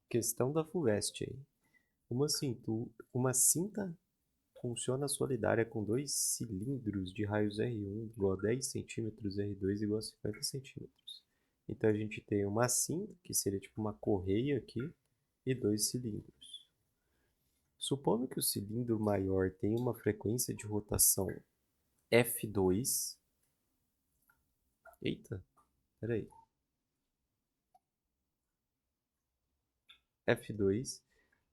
Questão da FUVEST aí. Uma cinta funciona solidária com dois cilindros de raios R1 igual a 10 centímetros, R2 igual a 50 centímetros. Então a gente tem uma cinta, que seria tipo uma correia aqui, e dois cilindros. Supondo que o cilindro maior tenha uma frequência de rotação F2. Eita, peraí. F2.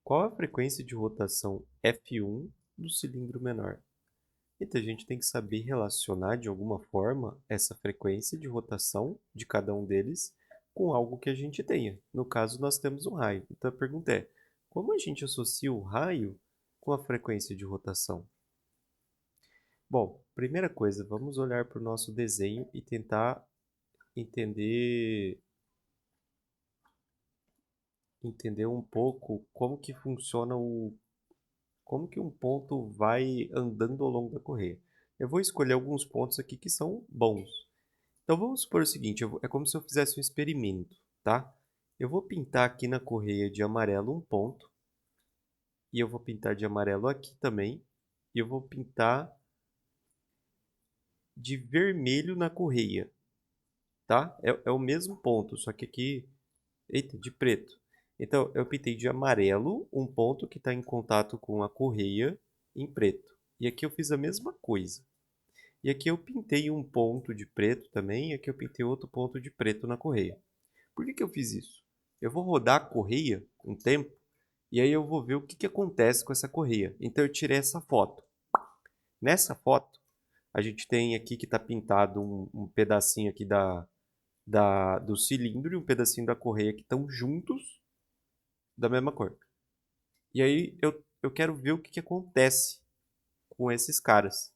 Qual a frequência de rotação F1 do cilindro menor? Então a gente tem que saber relacionar de alguma forma essa frequência de rotação de cada um deles com algo que a gente tenha. No caso, nós temos um raio. Então a pergunta é: como a gente associa o raio com a frequência de rotação? Bom, primeira coisa, vamos olhar para o nosso desenho e tentar entender um pouco como que funciona como que um ponto vai andando ao longo da correia. Eu vou escolher alguns pontos aqui que são bons. Então vamos supor o seguinte, é como se eu fizesse um experimento, tá? Eu vou pintar aqui na correia de amarelo um ponto, e eu vou pintar de amarelo aqui também, e eu vou pintar de vermelho na correia, tá? É o mesmo ponto, só que aqui, eita, de preto. Então eu pintei de amarelo um ponto que está em contato com a correia em preto. E aqui eu fiz a mesma coisa. E aqui eu pintei um ponto de preto também, e aqui eu pintei outro ponto de preto na correia. Por que eu fiz isso? Eu vou rodar a correia um tempo, e aí eu vou ver o que acontece com essa correia. Então eu tirei essa foto. Nessa foto, a gente tem aqui que está pintado um pedacinho aqui do cilindro e um pedacinho da correia que estão juntos da mesma cor. E aí eu quero ver o que acontece com esses caras.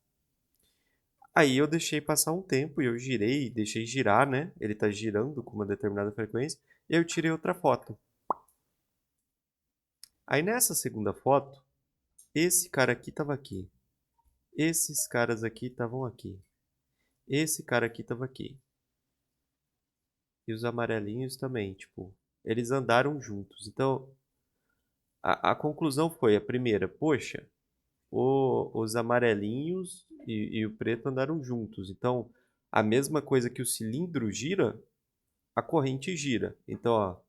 Aí eu deixei passar um tempo e eu girei, deixei girar, né? Ele está girando com uma determinada frequência. E eu tirei outra foto. Aí nessa segunda foto, esse cara aqui estava aqui. Esses caras aqui estavam aqui. Esse cara aqui estava aqui. E os amarelinhos também, tipo, eles andaram juntos. Então, a conclusão foi a primeira, poxa, os amarelinhos e o preto andaram juntos. Então, a mesma coisa que o cilindro gira, a corrente gira. Então, ó,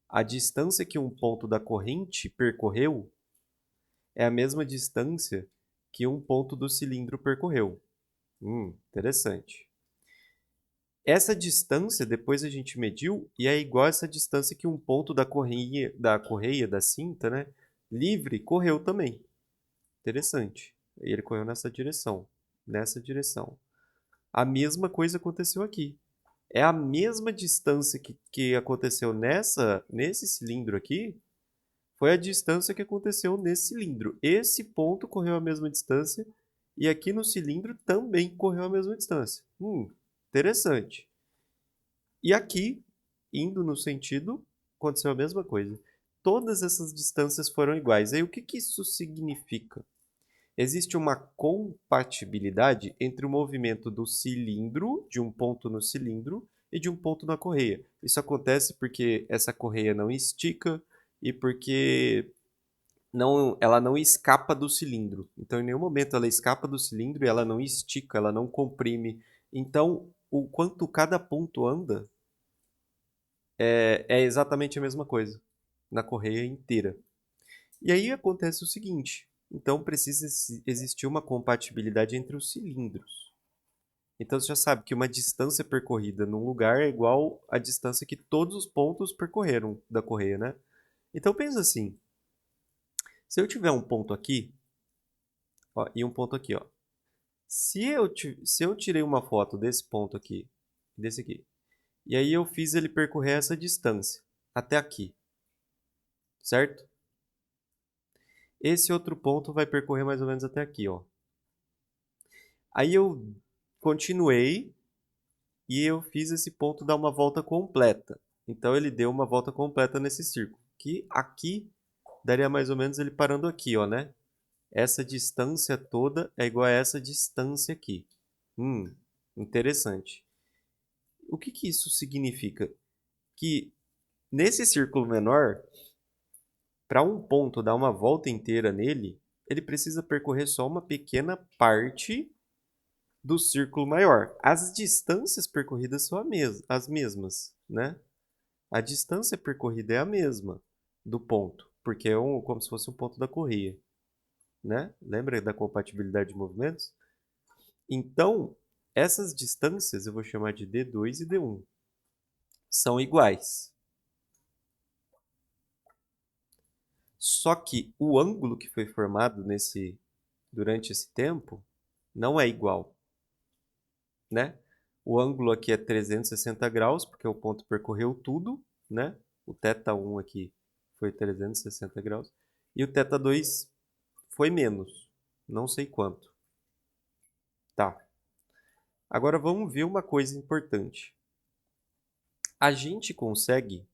a distância que um ponto da corrente percorreu é a mesma distância que um ponto do cilindro percorreu. Interessante. Essa distância depois a gente mediu e é igual a essa distância que um ponto da cinta, né, livre, correu também. Interessante. E ele correu nessa direção. Nessa direção. A mesma coisa aconteceu aqui. É a mesma distância que aconteceu nesse cilindro aqui, foi a distância que aconteceu nesse cilindro. Esse ponto correu a mesma distância e aqui no cilindro também correu a mesma distância. Interessante. E aqui, indo no sentido, aconteceu a mesma coisa. Todas essas distâncias foram iguais. Aí o que isso significa? Existe uma compatibilidade entre o movimento do cilindro, de um ponto no cilindro, e de um ponto na correia. Isso acontece porque essa correia não estica e porque ela não escapa do cilindro. Então, em nenhum momento ela escapa do cilindro e ela não estica, ela não comprime. Então, o quanto cada ponto anda é exatamente a mesma coisa na correia inteira. E aí acontece o seguinte: então precisa existir uma compatibilidade entre os cilindros. Então você já sabe que uma distância percorrida num lugar é igual à distância que todos os pontos percorreram da correia, né? Então pensa assim: se eu tiver um ponto aqui, ó, e um ponto aqui, ó. Se eu tirei uma foto desse ponto aqui, desse aqui, e aí eu fiz ele percorrer essa distância até aqui, certo? Esse outro ponto vai percorrer mais ou menos até aqui, ó. Aí eu continuei e eu fiz esse ponto dar uma volta completa. Então ele deu uma volta completa nesse círculo, que aqui daria mais ou menos ele parando aqui, ó, né? Essa distância toda é igual a essa distância aqui. Interessante. O que isso significa? Que nesse círculo menor, para um ponto dar uma volta inteira nele, ele precisa percorrer só uma pequena parte do círculo maior. As distâncias percorridas são as mesmas, né? A distância percorrida é a mesma do ponto, porque é como se fosse um ponto da correia, né? Lembra da compatibilidade de movimentos? Então, essas distâncias eu vou chamar de D2 e D1. São iguais. Só que o ângulo que foi formado durante esse tempo não é igual, né? O ângulo aqui é 360 graus, porque o ponto percorreu tudo, né? O θ1 aqui foi 360 graus. E o θ2 foi menos, não sei quanto. Tá. Agora vamos ver uma coisa importante. A gente consegue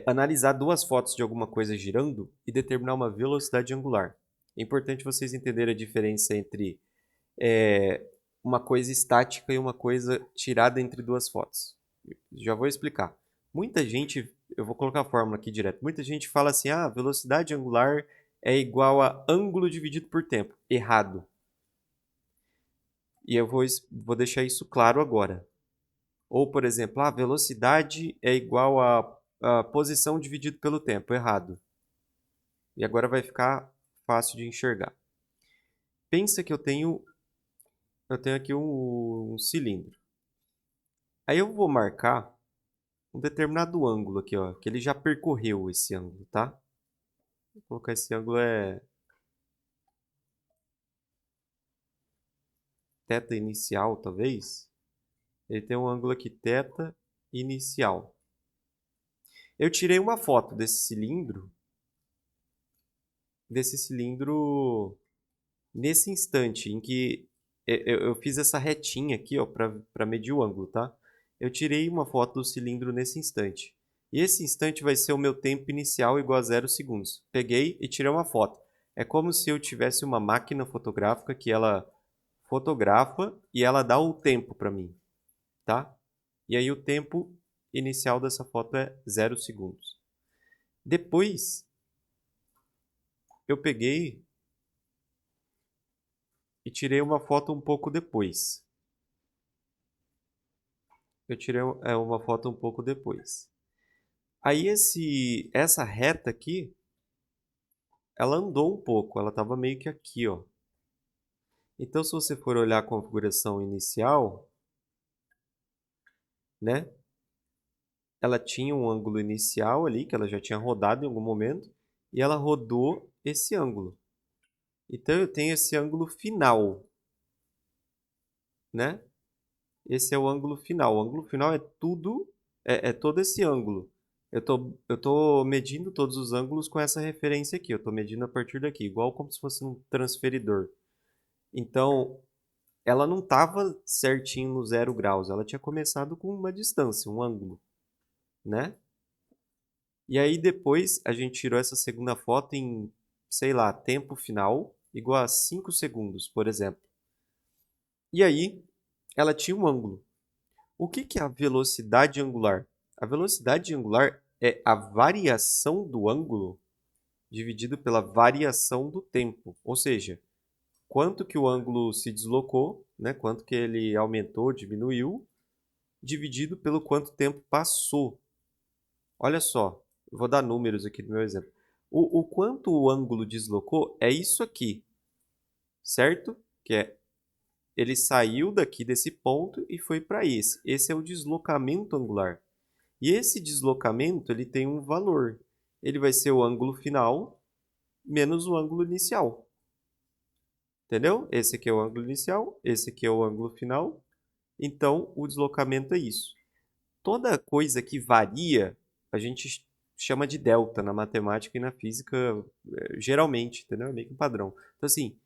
analisar duas fotos de alguma coisa girando e determinar uma velocidade angular. É importante vocês entenderem a diferença entre uma coisa estática e uma coisa tirada entre duas fotos. Já vou explicar. Muita gente, eu vou colocar a fórmula aqui direto. Muita gente fala assim: ah, velocidade angular é igual a ângulo dividido por tempo. Errado. E eu vou deixar isso claro agora. Ou, por exemplo, a velocidade é igual a posição dividido pelo tempo. Errado. E agora vai ficar fácil de enxergar. Pensa que eu tenho aqui um cilindro. Aí eu vou marcar um determinado ângulo aqui, ó, que ele já percorreu esse ângulo, tá? Vou colocar esse ângulo θ inicial, talvez. Ele tem um ângulo aqui, θ inicial. Eu tirei uma foto desse cilindro nesse instante em que eu fiz essa retinha aqui, ó, para medir o ângulo, tá? Eu tirei uma foto do cilindro nesse instante. E esse instante vai ser o meu tempo inicial igual a 0 segundos. Peguei e tirei uma foto. É como se eu tivesse uma máquina fotográfica que ela fotografa e ela dá o tempo para mim, tá? E aí o tempo inicial dessa foto é 0 segundos. Depois, eu peguei e tirei uma foto um pouco depois. Eu tirei uma foto um pouco depois. Aí essa reta aqui, ela andou um pouco, ela estava meio que aqui, ó. Então, se você for olhar a configuração inicial, né? Ela tinha um ângulo inicial ali, que ela já tinha rodado em algum momento, e ela rodou esse ângulo. Então, eu tenho esse ângulo final, né? Esse é o ângulo final. O ângulo final é tudo, é todo esse ângulo. Eu tô medindo todos os ângulos com essa referência aqui. Eu estou medindo a partir daqui, igual como se fosse um transferidor. Então, ela não estava certinho no 0 graus. Ela tinha começado com uma distância, um ângulo, né? E aí depois a gente tirou essa segunda foto em, sei lá, tempo final igual a 5 segundos, por exemplo. E aí ela tinha um ângulo. O que é a velocidade angular? A velocidade angular é a variação do ângulo dividido pela variação do tempo. Ou seja, quanto que o ângulo se deslocou, né? Quanto que ele aumentou, diminuiu, dividido pelo quanto tempo passou. Olha só, eu vou dar números aqui no meu exemplo. O quanto o ângulo deslocou é isso aqui, certo? Que é, ele saiu daqui desse ponto e foi para esse. Esse é o deslocamento angular. E esse deslocamento ele tem um valor. Ele vai ser o ângulo final menos o ângulo inicial. Entendeu? Esse aqui é o ângulo inicial, esse aqui é o ângulo final. Então, o deslocamento é isso. Toda coisa que varia, a gente chama de delta na matemática e na física, geralmente, entendeu? É meio que um padrão. Então, assim,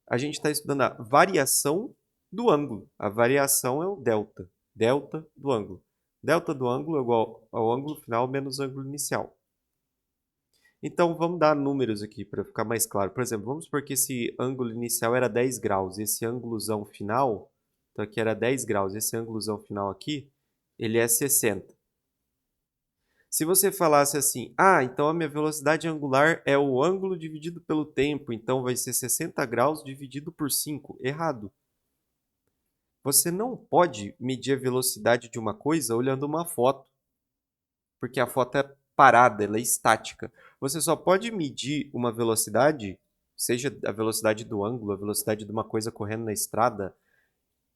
a gente está estudando a variação do ângulo. A variação é o delta. Delta do ângulo. Delta do ângulo é igual ao ângulo final menos o ângulo inicial. Então, vamos dar números aqui para ficar mais claro. Por exemplo, vamos supor que esse ângulo inicial era 10 graus. Esse ângulozão final, então aqui era 10 graus. Esse ângulozão final aqui, ele é 60. Se você falasse assim, ah, então a minha velocidade angular é o ângulo dividido pelo tempo, então vai ser 60 graus dividido por 5. Errado. Você não pode medir a velocidade de uma coisa olhando uma foto, porque a foto é parada, ela é estática. Você só pode medir uma velocidade, seja a velocidade do ângulo, a velocidade de uma coisa correndo na estrada,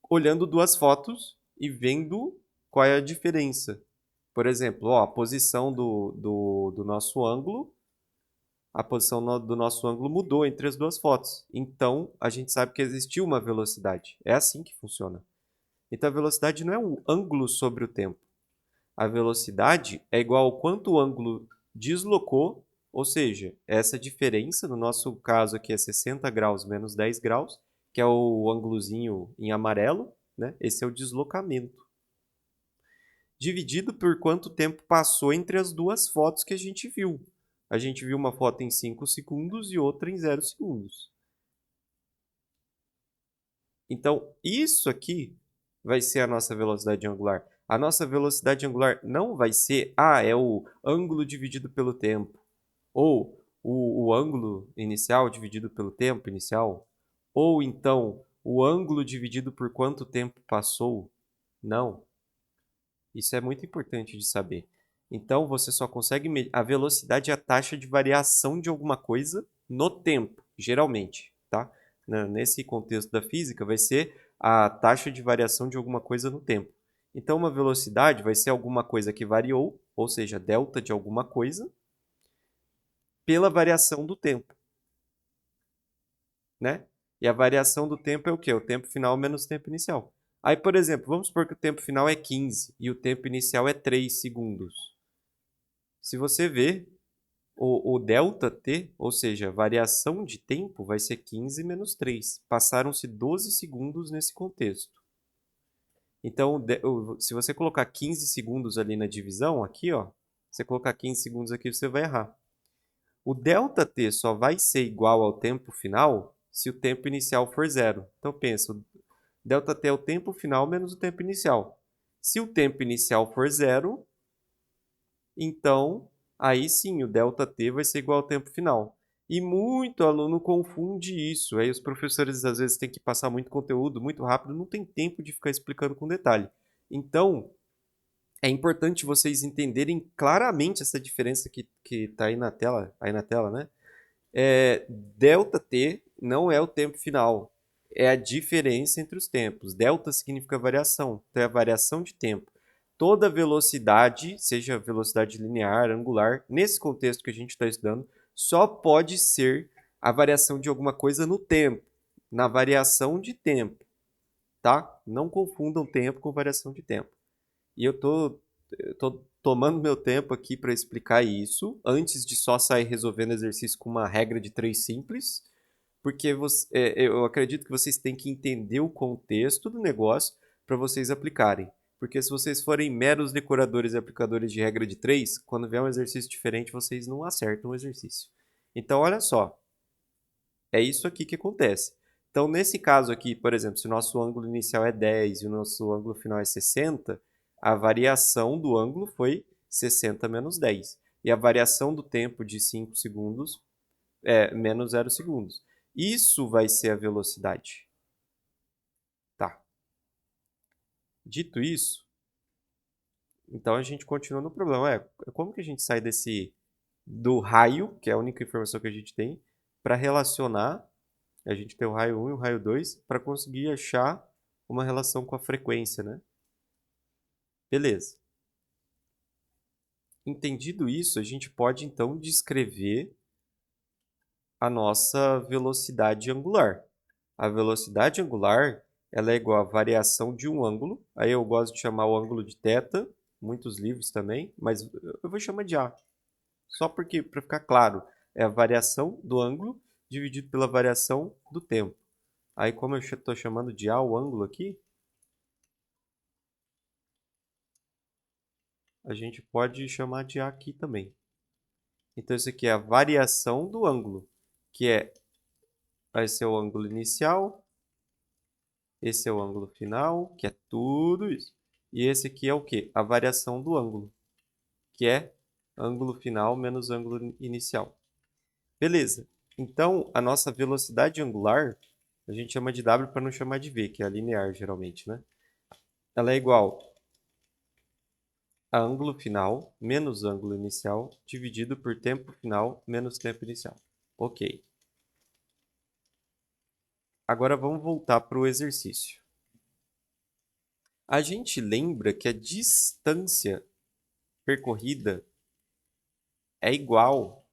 olhando duas fotos e vendo qual é a diferença. Por exemplo, ó, a posição do nosso ângulo, a posição do nosso ângulo mudou entre as duas fotos. Então, a gente sabe que existiu uma velocidade. É assim que funciona. Então, a velocidade não é um ângulo sobre o tempo. A velocidade é igual ao quanto o ângulo deslocou, ou seja, essa diferença, no nosso caso aqui é 60 graus menos 10 graus, que é o ângulozinho em amarelo, né? Esse é o deslocamento. Dividido por quanto tempo passou entre as duas fotos que a gente viu. A gente viu uma foto em 5 segundos e outra em 0 segundos. Então, isso aqui vai ser a nossa velocidade angular. A nossa velocidade angular não vai ser, é o ângulo dividido pelo tempo, ou o ângulo inicial dividido pelo tempo inicial, ou então o ângulo dividido por quanto tempo passou. Não. Isso é muito importante de saber. Então, você só consegue medir. A velocidade é a taxa de variação de alguma coisa no tempo, geralmente, tá? Nesse contexto da física, vai ser a taxa de variação de alguma coisa no tempo. Então, uma velocidade vai ser alguma coisa que variou, ou seja, delta de alguma coisa, pela variação do tempo, né? E a variação do tempo é o quê? O tempo final menos o tempo inicial. Aí, por exemplo, vamos supor que o tempo final é 15 e o tempo inicial é 3 segundos. Se você ver, o ΔT, ou seja, a variação de tempo, vai ser 15 menos 3. Passaram-se 12 segundos nesse contexto. Então, se você colocar 15 segundos ali na divisão, aqui, ó, você colocar 15 segundos aqui, você vai errar. O ΔT só vai ser igual ao tempo final se o tempo inicial for zero. Então, pensa, o ΔT é o tempo final menos o tempo inicial. Se o tempo inicial for zero, então aí sim o ΔT vai ser igual ao tempo final. E muito aluno confunde isso. Aí os professores às vezes têm que passar muito conteúdo muito rápido, não tem tempo de ficar explicando com detalhe. Então, é importante vocês entenderem claramente essa diferença que está aí na tela, né? ΔT não é o tempo final, é a diferença entre os tempos. Delta significa variação, então é a variação de tempo. Toda velocidade, seja velocidade linear, angular, nesse contexto que a gente está estudando, só pode ser a variação de alguma coisa no tempo, na variação de tempo, tá? Não confundam tempo com variação de tempo. E eu tô tomando meu tempo aqui para explicar isso, antes de só sair resolvendo exercício com uma regra de 3 simples, porque eu acredito que vocês têm que entender o contexto do negócio para vocês aplicarem. Porque se vocês forem meros decoradores e aplicadores de regra de 3, quando vier um exercício diferente, vocês não acertam o exercício. Então, olha só, é isso aqui que acontece. Então, nesse caso aqui, por exemplo, se o nosso ângulo inicial é 10 e o nosso ângulo final é 60, a variação do ângulo foi 60 menos 10. E a variação do tempo de 5 segundos é menos 0 segundos. Isso vai ser a velocidade. Tá. Dito isso, então a gente continua no problema. Como que a gente sai do raio, que é a única informação que a gente tem, para relacionar. A gente tem o raio 1 e o raio 2 para conseguir achar uma relação com a frequência, né? Beleza. Entendido isso, a gente pode então descrever a nossa velocidade angular. A velocidade angular, ela é igual à variação de um ângulo. Aí eu gosto de chamar o ângulo de θ, muitos livros também, mas eu vou chamar de A. Só porque, para ficar claro, é a variação do ângulo dividido pela variação do tempo. Aí, como eu estou chamando de A o ângulo aqui, a gente pode chamar de A aqui também. Então, isso aqui é a variação do ângulo, que vai ser o ângulo inicial, esse é o ângulo final, que é tudo isso. E esse aqui é o quê? A variação do ângulo, que é ângulo final menos ângulo inicial. Beleza. Então, a nossa velocidade angular, a gente chama de W para não chamar de V, que é a linear geralmente, né? Ela é igual a ângulo final menos ângulo inicial dividido por tempo final menos tempo inicial. Ok. Agora vamos voltar para o exercício. A gente lembra que a distância percorrida é igual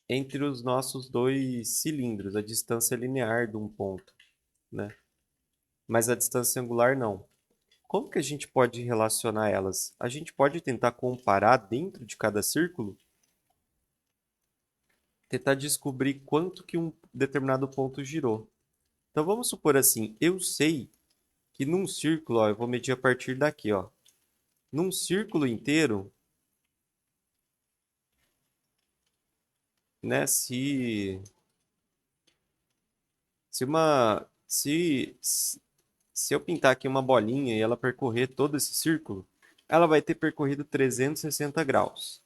entre os nossos dois cilindros, a distância linear de um ponto, né? Mas a distância angular não. Como que a gente pode relacionar elas? A gente pode tentar comparar dentro de cada círculo, tentar descobrir quanto que um determinado ponto girou. Então vamos supor assim, eu sei que num círculo, ó, eu vou medir a partir daqui, ó. Num círculo inteiro, né, se uma se eu pintar aqui uma bolinha e ela percorrer todo esse círculo, ela vai ter percorrido 360 graus,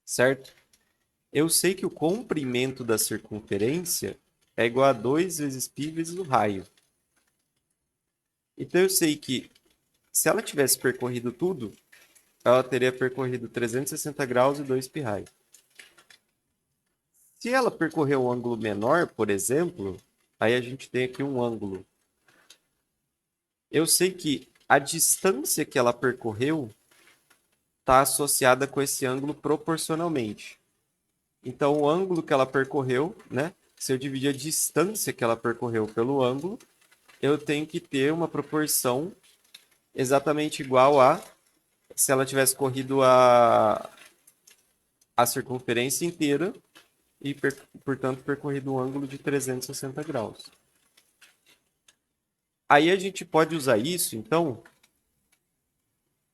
certo? Eu sei que o comprimento da circunferência é igual a 2 vezes π vezes o raio. Então eu sei que se ela tivesse percorrido tudo, ela teria percorrido 360 graus e 2 π raio. Se ela percorreu um ângulo menor, por exemplo, aí a gente tem aqui um ângulo. Eu sei que a distância que ela percorreu está associada com esse ângulo proporcionalmente. Então, o ângulo que ela percorreu, né? Se eu dividir a distância que ela percorreu pelo ângulo, eu tenho que ter uma proporção exatamente igual a se ela tivesse corrido a circunferência inteira e, portanto, percorrido um ângulo de 360 graus. Aí a gente pode usar isso, então,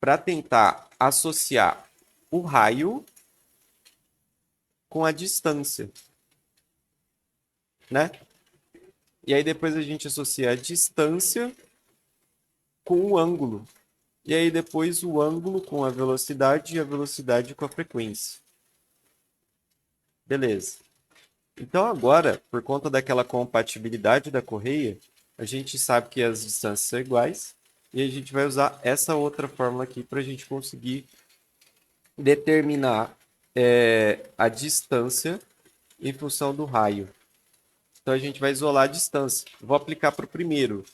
para tentar associar o raio com a distância, né? E aí depois a gente associa a distância com o ângulo. E aí depois o ângulo com a velocidade e a velocidade com a frequência. Beleza. Então agora, por conta daquela compatibilidade da correia, a gente sabe que as distâncias são iguais. E a gente vai usar essa outra fórmula aqui para a gente conseguir determinar a distância em função do raio. Então a gente vai isolar a distância. Vou aplicar para o primeiro.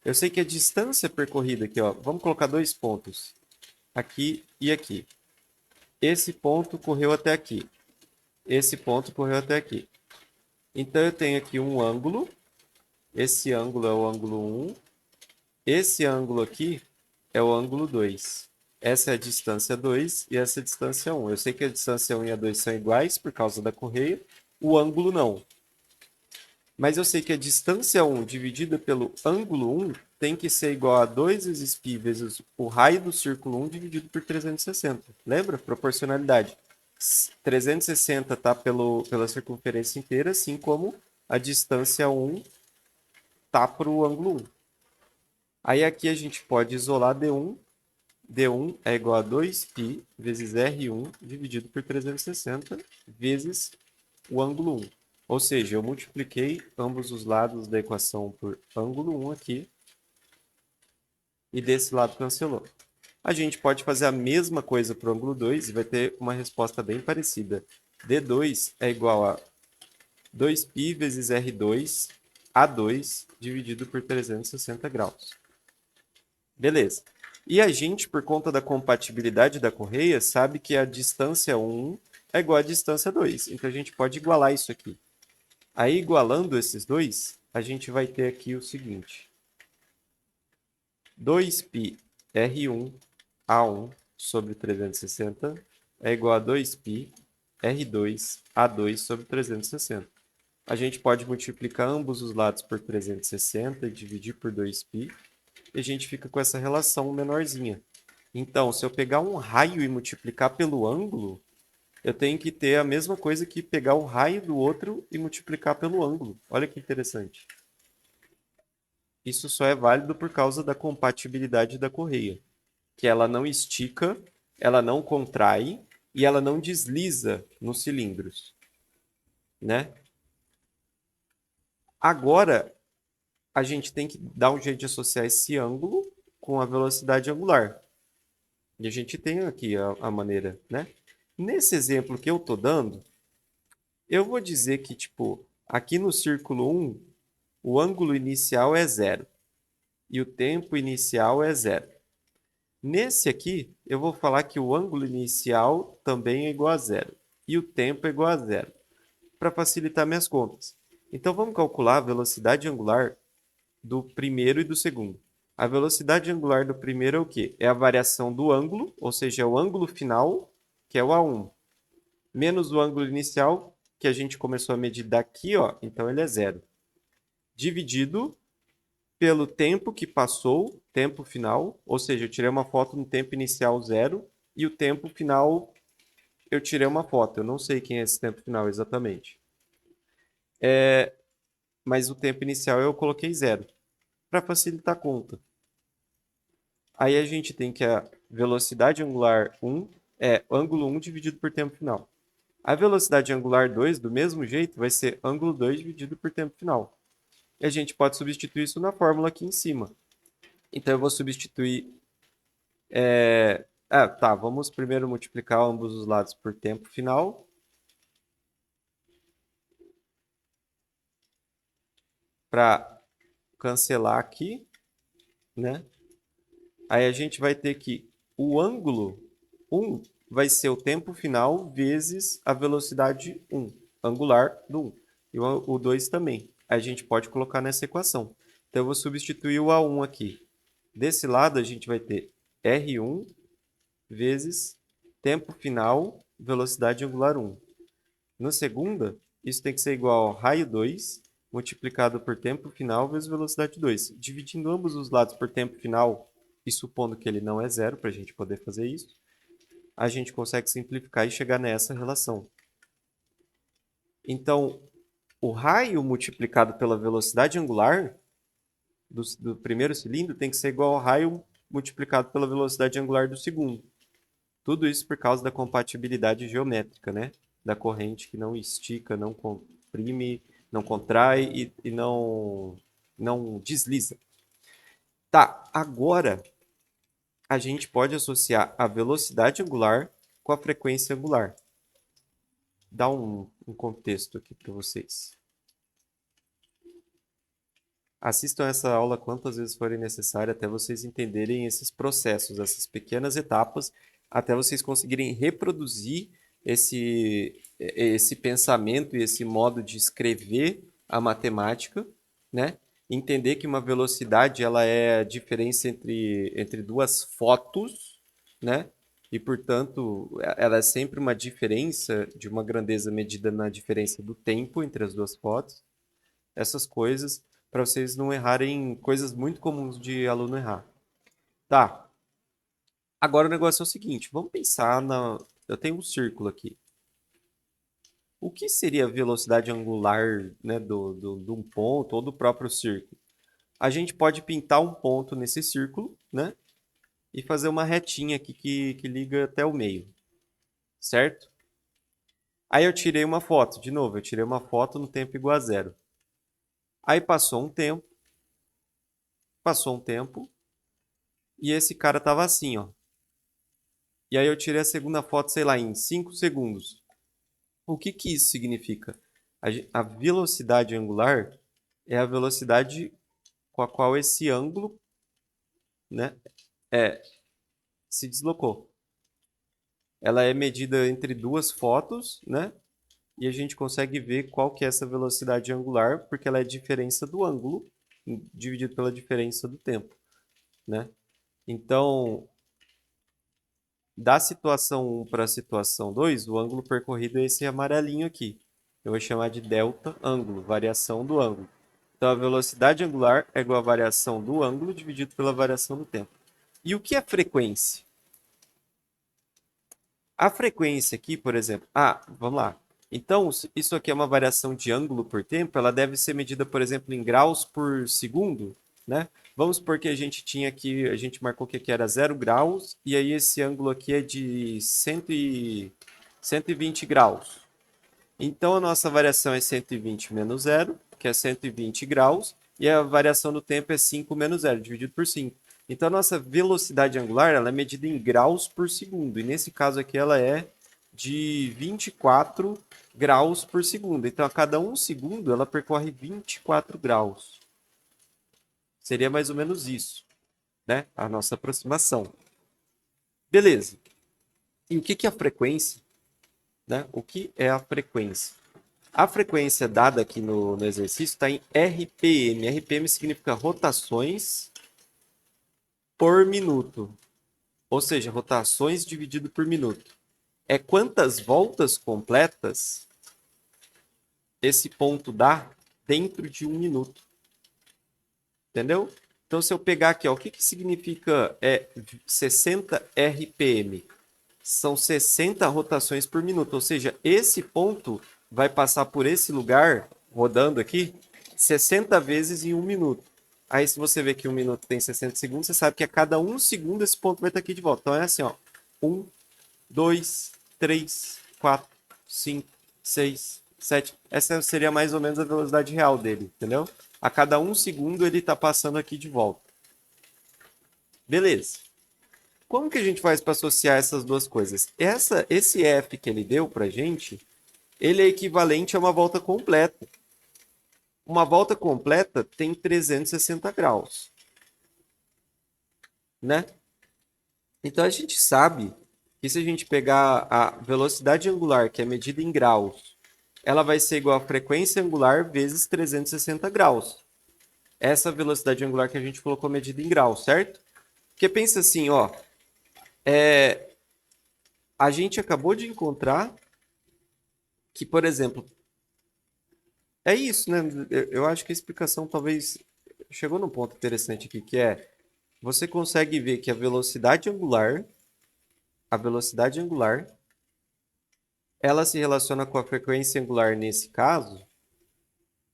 Eu sei que a distância percorrida aqui, ó, vamos colocar dois pontos, aqui e aqui. Esse ponto correu até aqui. Esse ponto correu até aqui. Então eu tenho aqui um ângulo. Esse ângulo é o ângulo 1. Esse ângulo aqui é o ângulo 2. Essa é a distância 2 e essa é a distância 1. Eu sei que a distância 1 e a 2 são iguais por causa da correia. O ângulo não. Mas eu sei que a distância 1 dividida pelo ângulo 1 tem que ser igual a 2 vezes π vezes o raio do círculo 1 dividido por 360. Lembra? Proporcionalidade. 360 está pela circunferência inteira, assim como a distância 1 está para o ângulo 1. Aí aqui a gente pode isolar D1. D1 é igual a 2π vezes R1 dividido por 360 vezes o ângulo 1. Ou seja, eu multipliquei ambos os lados da equação por ângulo 1 aqui. E desse lado cancelou. A gente pode fazer a mesma coisa para o ângulo 2 e vai ter uma resposta bem parecida. D2 é igual a 2π vezes R2 A2 dividido por 360 graus. Beleza. E a gente, por conta da compatibilidade da correia, sabe que a distância 1 é igual à distância 2. Então a gente pode igualar isso aqui. Aí, igualando esses dois, a gente vai ter aqui o seguinte. 2π R1 A1 sobre 360 é igual a 2π R2 A2 sobre 360. A gente pode multiplicar ambos os lados por 360 e dividir por 2π. E a gente fica com essa relação menorzinha. Então, se eu pegar um raio e multiplicar pelo ângulo, eu tenho que ter a mesma coisa que pegar o raio do outro e multiplicar pelo ângulo. Olha que interessante. Isso só é válido por causa da compatibilidade da correia. que ela não estica, ela não contrai e ela não desliza nos cilindros, né? Agora, a gente tem que dar um jeito de associar esse ângulo com a velocidade angular. E a gente tem aqui a maneira, né? Nesse exemplo que eu estou dando, eu vou dizer que, tipo, aqui no círculo 1, o ângulo inicial é 0 e o tempo inicial é 0. Nesse aqui, eu vou falar que o ângulo inicial também é igual a 0 e o tempo é igual a 0, para facilitar minhas contas. Então, vamos calcular a velocidade angular do primeiro e do segundo. A velocidade angular do primeiro é o quê? É a variação do ângulo, ou seja, é o ângulo final, que é o A1, menos o ângulo inicial, que a gente começou a medir daqui, ó, então ele é 0, dividido pelo tempo que passou, tempo final, ou seja, eu tirei uma foto no tempo inicial 0 e o tempo final eu tirei uma foto. Eu não sei quem é esse tempo final exatamente. Mas o tempo inicial eu coloquei 0, para facilitar a conta. Aí a gente tem que a velocidade angular 1 é ângulo 1 dividido por tempo final. A velocidade angular 2, do mesmo jeito, vai ser ângulo 2 dividido por tempo final. E a gente pode substituir isso na fórmula aqui em cima. Então eu vou substituir... tá, vamos primeiro multiplicar ambos os lados por tempo final. Para cancelar aqui, né? Aí a gente vai ter que o ângulo 1 vai ser o tempo final vezes a velocidade 1, angular do 1. E o 2 também. Aí a gente pode colocar nessa equação. Então eu vou substituir o A1 aqui. Desse lado a gente vai ter R1 vezes tempo final, velocidade angular 1. Na segunda, isso tem que ser igual ao raio 2 multiplicado por tempo final vezes velocidade 2. Dividindo ambos os lados por tempo final e supondo que ele não é zero, para a gente poder fazer isso, a gente consegue simplificar e chegar nessa relação. Então, o raio multiplicado pela velocidade angular do primeiro cilindro tem que ser igual ao raio multiplicado pela velocidade angular do segundo. Tudo isso por causa da compatibilidade geométrica, né? Da corrente que não estica, não comprime, não contrai e não desliza. Tá, agora a gente pode associar a velocidade angular com a frequência angular. Dá um contexto aqui para vocês. Assistam essa aula quantas vezes forem necessário até vocês entenderem esses processos, essas pequenas etapas, até vocês conseguirem reproduzir esse pensamento e esse modo de escrever a matemática, né? Entender que uma velocidade ela é a diferença entre duas fotos, né? E, portanto, ela é sempre uma diferença de uma grandeza medida na diferença do tempo entre as duas fotos. Essas coisas, para vocês não errarem coisas muito comuns de aluno errar. Tá. Agora o negócio é o seguinte, vamos pensar na... Eu tenho um círculo aqui. O que seria a velocidade angular, né, de um ponto ou do próprio círculo? A gente pode pintar um ponto nesse círculo, né? E fazer uma retinha aqui que liga até o meio, certo? Aí eu tirei uma foto, de novo, eu tirei uma foto no tempo igual a 0. Aí passou um tempo, e esse cara tava assim, ó. E aí eu tirei a segunda foto, sei lá, em 5 segundos. O que que isso significa? A velocidade angular é a velocidade com a qual esse ângulo, né, se deslocou. Ela é medida entre duas fotos, né? E a gente consegue ver qual que é essa velocidade angular, porque ela é a diferença do ângulo dividido pela diferença do tempo, né? Então, da situação 1 para a situação 2, o ângulo percorrido é esse amarelinho aqui. Eu vou chamar de delta ângulo, variação do ângulo. Então, a velocidade angular é igual à variação do ângulo dividido pela variação do tempo. E o que é frequência? A frequência aqui, por exemplo... vamos lá. Então, isso aqui é uma variação de ângulo por tempo. Ela deve ser medida, por exemplo, em graus por segundo, né? Vamos supor que a gente tinha aqui, a gente marcou que aqui era 0 graus, e aí esse ângulo aqui é de 120 graus. Então, a nossa variação é 120 menos 0, que é 120 graus, e a variação do tempo é 5 menos 0, dividido por 5. Então, a nossa velocidade angular ela é medida em graus por segundo, e nesse caso aqui ela é de 24 graus por segundo. Então, a cada 1 segundo ela percorre 24 graus. Seria mais ou menos isso, né? A nossa aproximação. Beleza. E o que é a frequência? Né? O que é a frequência? A frequência dada aqui no exercício está em RPM. RPM significa rotações por minuto. Ou seja, rotações dividido por minuto. É quantas voltas completas esse ponto dá dentro de 1 minuto. Entendeu? Então, se eu pegar aqui, ó, o que significa 60 RPM? São 60 rotações por minuto. Ou seja, esse ponto vai passar por esse lugar, rodando aqui, 60 vezes em 1 minuto. Aí, se você vê que 1 minuto tem 60 segundos, você sabe que a cada 1 segundo esse ponto vai estar aqui de volta. Então, é assim, ó. 1, 2, 3, 4, 5, 6, 7. Essa seria mais ou menos a velocidade real dele, entendeu? A cada 1 segundo ele está passando aqui de volta. Beleza. Como que a gente faz para associar essas duas coisas? Esse F que ele deu para a gente, ele é equivalente a uma volta completa. Uma volta completa tem 360 graus. Né? Então, a gente sabe que se a gente pegar a velocidade angular, que é medida em graus, ela vai ser igual a frequência angular vezes 360 graus. Essa velocidade angular que a gente colocou medida em graus, certo? Porque pensa assim, ó, a gente acabou de encontrar que, por exemplo, é isso, né? Eu acho que a explicação talvez chegou num ponto interessante aqui, que é você consegue ver que a velocidade angular, ela se relaciona com a frequência angular nesse caso,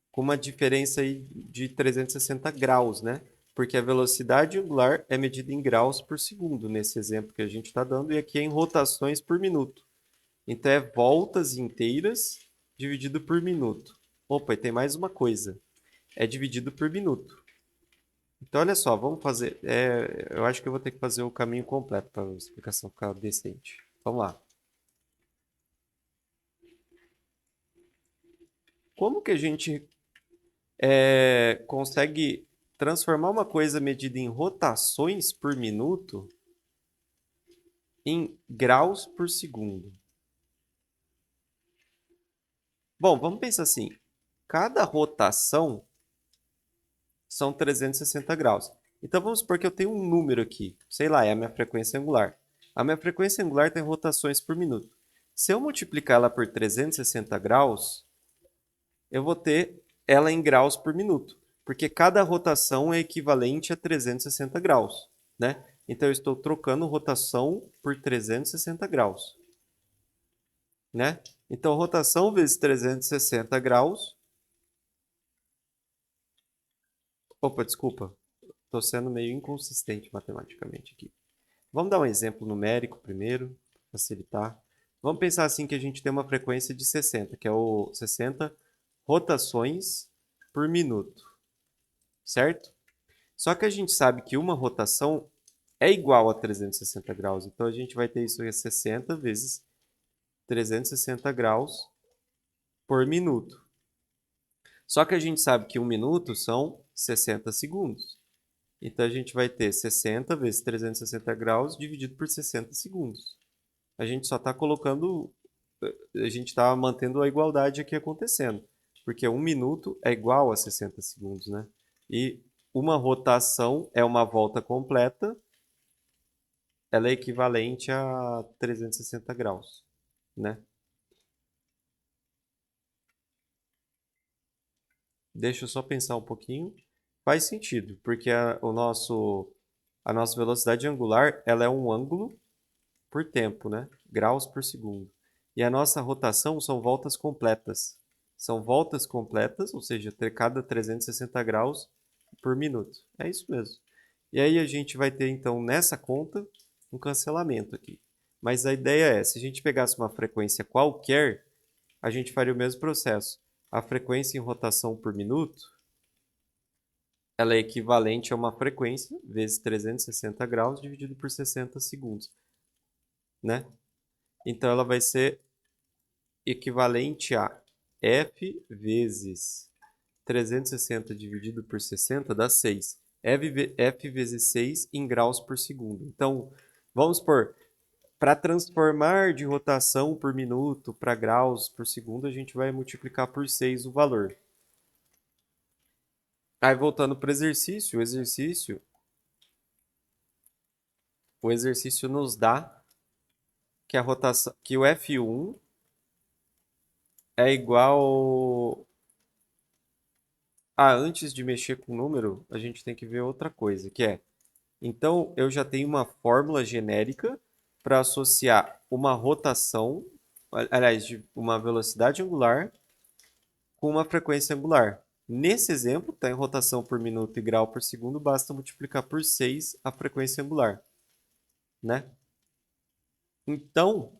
com uma diferença aí de 360 graus, né? Porque a velocidade angular é medida em graus por segundo, nesse exemplo que a gente está dando, e aqui é em rotações por minuto. Então, é voltas inteiras dividido por minuto. Opa, e tem mais uma coisa. É dividido por minuto. Então, olha só, vamos fazer... eu acho que eu vou ter que fazer o caminho completo para a explicação ficar decente. Vamos lá. Como que a gente consegue transformar uma coisa medida em rotações por minuto em graus por segundo? Bom, vamos pensar assim. Cada rotação são 360 graus. Então, vamos supor que eu tenho um número aqui. Sei lá, é a minha frequência angular. A minha frequência angular tem rotações por minuto. Se eu multiplicar ela por 360 graus, eu vou ter ela em graus por minuto. Porque cada rotação é equivalente a 360 graus. Né? Então, eu estou trocando rotação por 360 graus. Né? Então, rotação vezes 360 graus... Opa, desculpa. Estou sendo meio inconsistente matematicamente aqui. Vamos dar um exemplo numérico primeiro, para facilitar. Vamos pensar assim que a gente tem uma frequência de 60, que é o 60 rotações por minuto, certo? Só que a gente sabe que uma rotação é igual a 360 graus, então a gente vai ter isso aqui 60 vezes 360 graus por minuto. Só que a gente sabe que 1 minuto são 60 segundos. Então, a gente vai ter 60 vezes 360 graus dividido por 60 segundos. A gente só está colocando... A gente está mantendo a igualdade aqui acontecendo. Porque 1 minuto é igual a 60 segundos, né? E uma rotação é uma volta completa. Ela é equivalente a 360 graus, né? Deixa eu só pensar um pouquinho. Faz sentido, porque a nossa velocidade angular ela é um ângulo por tempo, né? Graus por segundo. E a nossa rotação são voltas completas. São voltas completas, ou seja, cada 360 graus por minuto. É isso mesmo. E aí a gente vai ter, então, nessa conta, um cancelamento aqui. Mas a ideia é, se a gente pegasse uma frequência qualquer, a gente faria o mesmo processo. A frequência em rotação por minuto, ela é equivalente a uma frequência vezes 360 graus dividido por 60 segundos, né? Então, ela vai ser equivalente a F vezes 360 dividido por 60 dá 6. F vezes 6 em graus por segundo. Então, vamos supor, para transformar de rotação por minuto para graus por segundo, a gente vai multiplicar por 6 o valor. Aí, voltando para o exercício nos dá que a rotação, que o F1 é igual a, antes de mexer com o número, a gente tem que ver outra coisa, que é, então eu já tenho uma fórmula genérica para associar uma rotação, aliás, de uma velocidade angular com uma frequência angular. Nesse exemplo, está em rotação por minuto e grau por segundo, basta multiplicar por 6 a frequência angular, né? Então,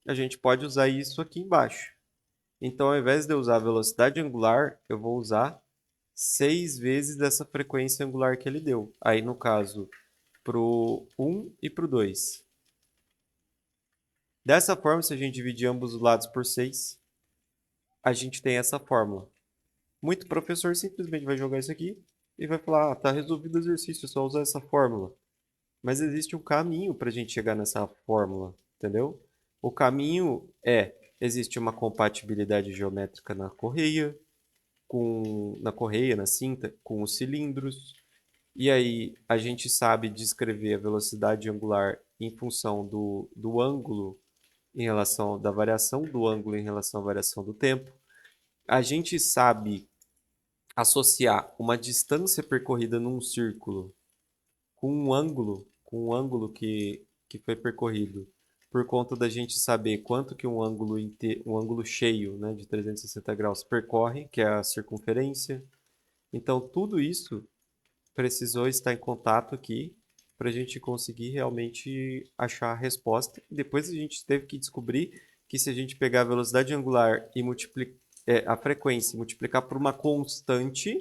a gente pode usar isso aqui embaixo. Então, ao invés de eu usar a velocidade angular, eu vou usar 6 vezes dessa frequência angular que ele deu. Aí, no caso, para o 1 e para o 2. Dessa forma, se a gente dividir ambos os lados por 6, a gente tem essa fórmula. Muito professor simplesmente vai jogar isso aqui e vai falar, ah, tá resolvido o exercício, é só usar essa fórmula. Mas existe um caminho para a gente chegar nessa fórmula, entendeu? O caminho é, existe uma compatibilidade geométrica na correia, na cinta, com os cilindros. E aí a gente sabe descrever a velocidade angular em função do ângulo em relação da variação do ângulo em relação à variação do tempo. A gente sabe associar uma distância percorrida num círculo com um ângulo que foi percorrido, por conta da gente saber quanto que um ângulo cheio, né, de 360 graus percorre, que é a circunferência. Então, tudo isso precisou estar em contato aqui para a gente conseguir realmente achar a resposta. Depois a gente teve que descobrir que se a gente pegar a velocidade angular e a frequência e multiplicar por uma constante,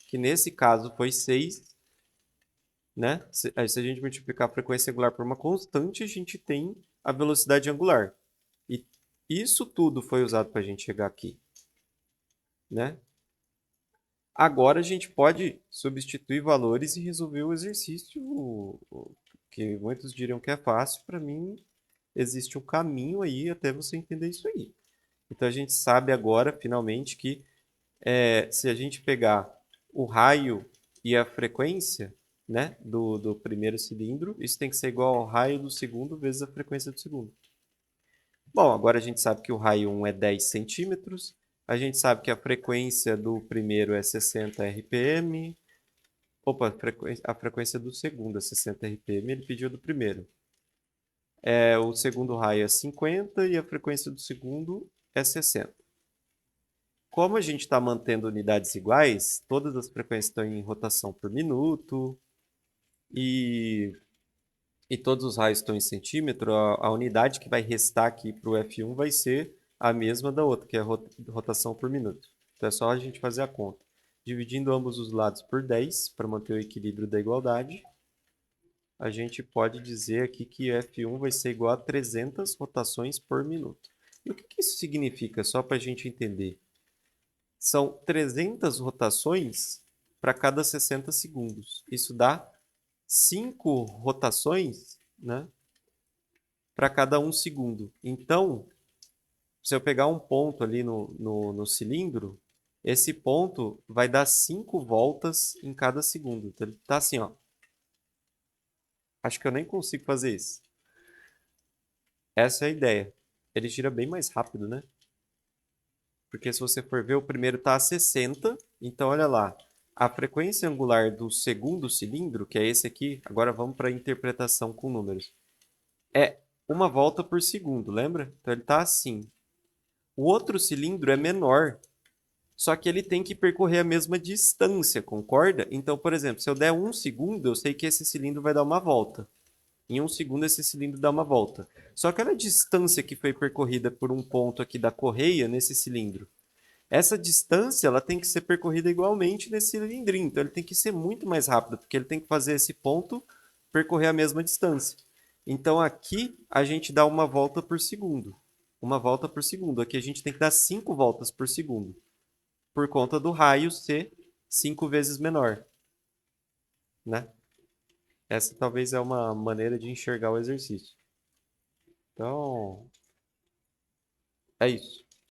que nesse caso foi 6, né? Se a gente multiplicar a frequência angular por uma constante, a gente tem a velocidade angular. E isso tudo foi usado para a gente chegar aqui, né? Agora a gente pode substituir valores e resolver o exercício, que muitos diriam que é fácil. Para mim, existe um caminho aí até você entender isso aí. Então a gente sabe agora, finalmente, que se a gente pegar o raio e a frequência, né, do primeiro cilindro, isso tem que ser igual ao raio do segundo vezes a frequência do segundo. Bom, agora a gente sabe que o raio 1 é 10 centímetros, a gente sabe que a frequência do primeiro é 60 RPM. Opa, a frequência do segundo é 60 RPM, ele pediu do primeiro. O segundo raio é 50 e a frequência do segundo é 60. Como a gente está mantendo unidades iguais, todas as frequências estão em rotação por minuto e, e todos os raios estão em centímetro, a unidade que vai restar aqui para o F1 vai ser a mesma da outra, que é a rotação por minuto. Então é só a gente fazer a conta. Dividindo ambos os lados por 10, para manter o equilíbrio da igualdade, a gente pode dizer aqui que F1 vai ser igual a 300 rotações por minuto. E o que isso significa, só para a gente entender? São 300 rotações para cada 60 segundos. Isso dá 5 rotações, né, para cada 1 segundo. Então, se eu pegar um ponto ali no cilindro, esse ponto vai dar 5 voltas em cada segundo. Então, ele está assim, ó. Acho que eu nem consigo fazer isso. Essa é a ideia. Ele gira bem mais rápido, né? Porque se você for ver, o primeiro está a 60. Então, olha lá. A frequência angular do segundo cilindro, que é esse aqui, agora vamos para a interpretação com números, é uma volta por segundo, lembra? Então, ele está assim. O outro cilindro é menor, Só que ele tem que percorrer a mesma distância, concorda? Então, por exemplo, se eu der 1 segundo, eu sei que esse cilindro vai dar uma volta. Em 1 segundo, esse cilindro dá uma volta. Só que olha a distância que foi percorrida por um ponto aqui da correia nesse cilindro. Essa distância ela tem que ser percorrida igualmente nesse cilindrinho. Então, ele tem que ser muito mais rápido, porque ele tem que fazer esse ponto percorrer a mesma distância. Então, aqui a gente dá uma volta por segundo. Uma volta por segundo. Aqui a gente tem que dar 5 voltas por segundo, por conta do raio ser 5 vezes menor, né? Essa talvez é uma maneira de enxergar o exercício. Então, é isso.